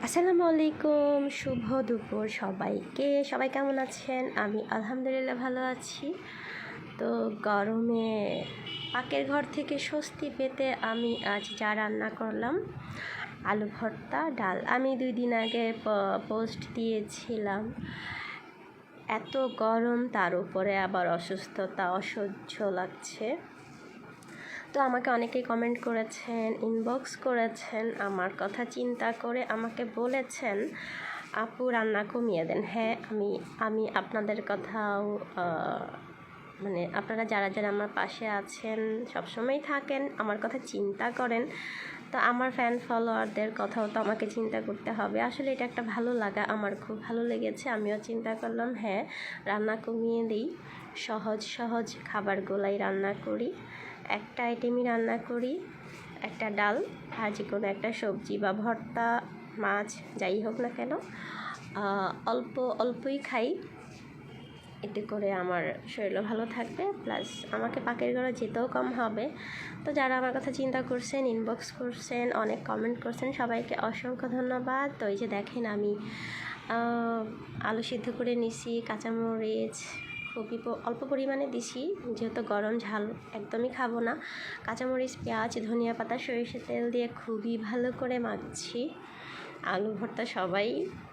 আসসালামু আলাইকুম, শুভ দুপুর সবাইকে। সবাই কেমন আছেন? আমি আলহামদুলিল্লাহ ভালো আছি। তো গরমে পাকের ঘর থেকে স্বস্তি পেতে আমি আজ যা রান্না করলাম, আলু ভর্তা, ডাল। আমি 2 দিন আগে পোস্ট দিয়েছিলাম। এত গরম, তার উপরে আবার অসুস্থতা, অসহ্য লাগছে। তো আমাকে অনেকেই কমেন্ট করেছেন, ইনবক্স করেছেন, আমার কথা চিন্তা করে আমাকে বলেছেন আপু রান্না কমিয়ে দেন। হ্যাঁ, আমি আপনাদের কথাও মানে আপনারা যারা যারা আমার পাশে আছেন, সবসময়ই থাকেন, আমার কথা চিন্তা করেন, তো আমার ফ্যান ফলোয়ারদের কথাও তো আমাকে চিন্তা করতে হবে। আসলে এটা একটা ভালো লাগা, আমার খুব ভালো লেগেছে। আমিও চিন্তা করলাম হ্যাঁ, রান্না কমিয়ে দিই, সহজ সহজ খাবারগুলাই রান্না করি। একটা আইটেমই রান্না করি, একটা ডাল আর যে কোনো একটা সবজি বা ভর্তা, মাছ, যাই হোক না কেন, অল্পই খাই। এতে করে আমার শরীরও ভালো থাকবে, প্লাস আমাকে পাকের ঘরে যেতেও কম হবে। তো যারা আমার কথা চিন্তা করছেন, ইনবক্স করছেন, অনেক কমেন্ট করছেন, সবাইকে অসংখ্য ধন্যবাদ। তো এই যে দেখেন, আমি আলু সিদ্ধ করে নিছি, কাঁচামরিচ খুবই অল্প পরিমাণে দিছি, যেহেতু গরম, ঝাল একদমই খাবো না। কাঁচামরিচ, পেঁয়াজ, ধনিয়া পাতা, সরিষার তেল দিয়ে খুবই ভালো করে মাখছি। আলু ভর্তা সবাই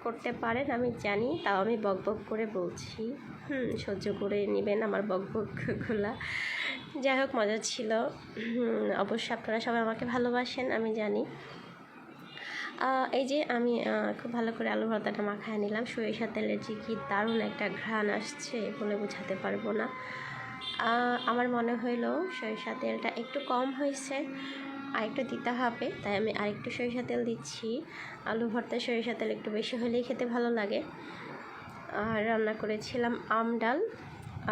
করতে পারেন আমি জানি, তাও আমি বকবক করে বলছি, সহ্য করে নেবেন আমার বকবকগুলা। যাই হোক, মজা ছিল। অবশ্যই আপনারা সবাই আমাকে ভালোবাসেন, আমি জানি। এই যে আমি খুব ভালো করে আলু ভর্তাটা মাখায় নিলাম। সরিষার তেলের যে কি দারুণ একটা ঘ্রাণ আসছে, বলে বোঝাতে পারবো না। আমার মনে হইলো সরিষার তেলটা একটু কম হয়েছে, আরেকটু দিতে হবে, তাই আমি আরেকটু সরিষার তেল দিচ্ছি। আলু ভর্তায় সরিষার তেল একটু বেশি হলেই খেতে ভালো লাগে। আর রান্না করেছিলাম আম ডাল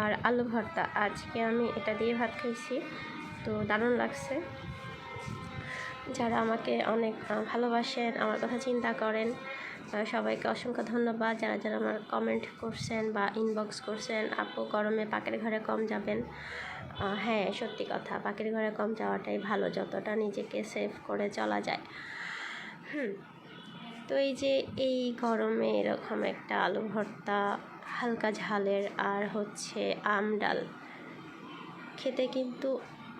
আর আলু ভর্তা। আজকে আমি এটা দিয়ে ভাত খাইছি, তো দারুণ লাগছে। যারা আমাকে অনেক ভালোবাসেন, আমার কথা চিন্তা করেন, সবাইকে অসংখ্য ধন্যবাদ। যারা যারা আমার কমেন্ট করছেন বা ইনবক্স করছেন, আপু গরমে পাকের ঘরে কম যাবেন। হ্যাঁ, সত্যি কথা, পাকের ঘরে কম যাওয়াটাই ভালো, যতটা নিজেকে সেভ করে চলা যায়। তো এই যে এই গরমে এরকম একটা আলু ভর্তা, হালকা ঝালের, আর হচ্ছে আম ডাল খেতে কিন্তু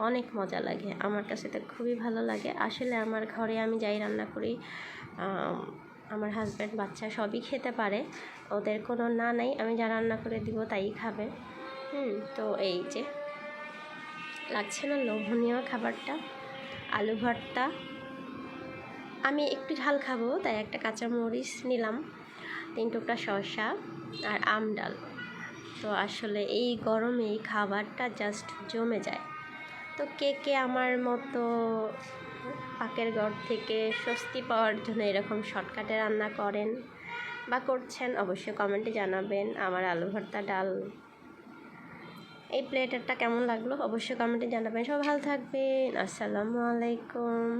অনেক মজা লাগে। আমার কাছে তো খুবই ভালো লাগে। আসলে আমার ঘরে আমি যাই রান্না করি, আমার হাজব্যান্ড, বাচ্চা সবই খেতে পারে, ওদের কোনো না নাই। আমি যা রান্না করে দিব তাই খাবে। তো এই যে লাগছে না লোভনীয় খাবারটা, আলু ভর্তা। আমি একটু ঝাল খাবো, তাই একটা কাঁচামরিচ নিলাম, 3 টুকরা শসা আর আম ডাল। তো আসলে এই গরমে এই খাবারটা জাস্ট জমে যায়। তো কে কে আমার মতো পাকের ঘর থেকে স্বস্তি পাওয়ার জন্য এরকম শর্টকাটে রান্না করেন বা করছেন, অবশ্যই কমেন্টে জানাবেন। আমার আলু ভর্তা, ডাল, এই প্লেটারটা কেমন লাগলো অবশ্যই কমেন্টে জানাবেন। সব ভালো থাকবেন। আসসালামু আলাইকুম।